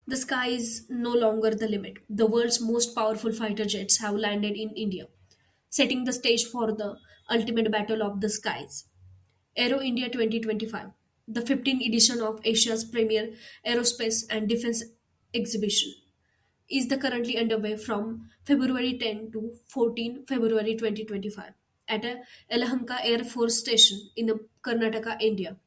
The sky is no longer the limit. The world's most powerful fighter jets have landed in India, setting the stage for the ultimate battle of the skies. Aero India 2025, the 15th edition of Asia's premier aerospace and defense exhibition, is the currently underway from February 10 to 14 February 2025 at a Yelahanka Air Force Station in Karnataka, India.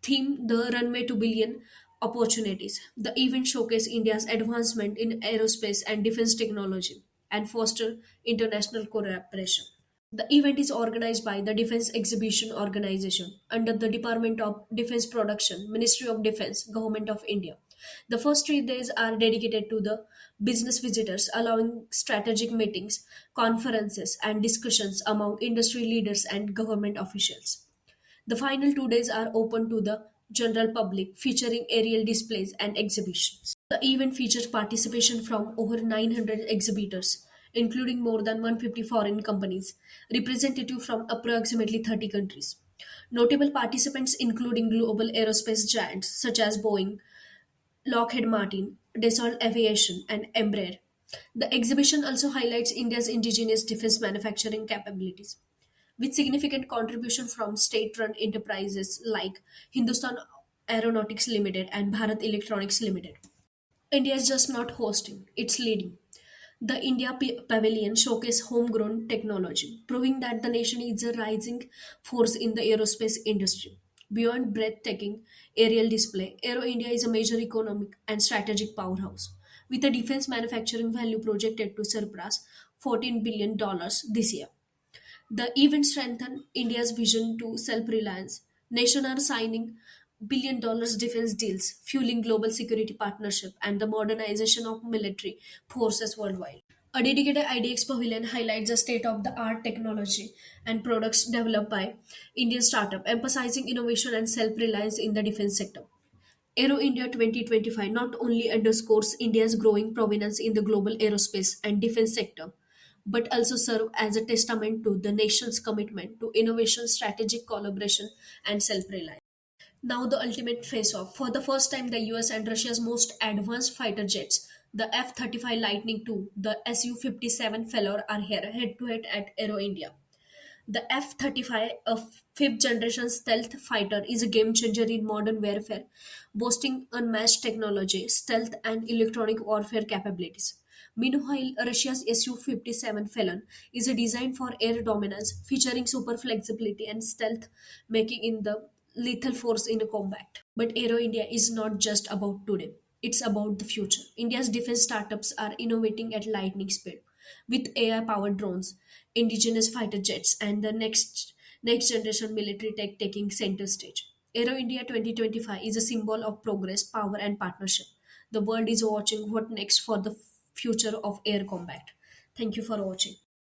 Theme the runway to billion opportunities. The event showcased India's advancement in aerospace and defense technology and foster international collaboration. The event is organized by the Defense Exhibition Organization under the Department of Defense Production, Ministry of Defense, Government of India. The first 3 days are dedicated to the business visitors, allowing strategic meetings, conferences, and discussions among industry leaders and government officials. The final 2 days are open to the general public, featuring aerial displays and exhibitions. The event features participation from over 900 exhibitors, including more than 150 foreign companies, representative from approximately 30 countries. Notable participants including global aerospace giants such as Boeing, Lockheed Martin, Dassault Aviation, and Embraer. The exhibition also highlights India's indigenous defense manufacturing capabilities, with significant contribution from state-run enterprises like Hindustan Aeronautics Limited and Bharat Electronics Limited. India is just not hosting, it's leading. The India Pavilion showcased homegrown technology, proving that the nation is a rising force in the aerospace industry. Beyond breathtaking aerial display, Aero India is a major economic and strategic powerhouse, with a defense manufacturing value projected to surpass $14 billion this year. The event strengthened India's vision to self-reliance. Nations are signing billion-dollar defense deals, fueling global security partnership and the modernization of military forces worldwide. A dedicated IDX pavilion highlights the state-of-the-art technology and products developed by Indian startup, emphasizing innovation and self-reliance in the defense sector. Aero India 2025 not only underscores India's growing prominence in the global aerospace and defense sector, but also serve as a testament to the nation's commitment to innovation, strategic collaboration, and self-reliance. Now the ultimate face-off. For the first time, the US and Russia's most advanced fighter jets, the F-35 Lightning II, the Su-57 Falcon, are here head-to-head at Aero India. The F-35, a fifth-generation stealth fighter, is a game-changer in modern warfare, boasting unmatched technology, stealth, and electronic warfare capabilities. Meanwhile, Russia's Su-57 Falcon is a design for air dominance, featuring super flexibility and stealth, making it the lethal force in combat. But Aero India is not just about today. It's about the future. India's defense startups are innovating at lightning speed with AI powered drones, indigenous fighter jets, and the next generation military tech taking center stage. Aero India 2025 is a symbol of progress, power, and partnership. The world is watching what next for the future of air combat. Thank you for watching.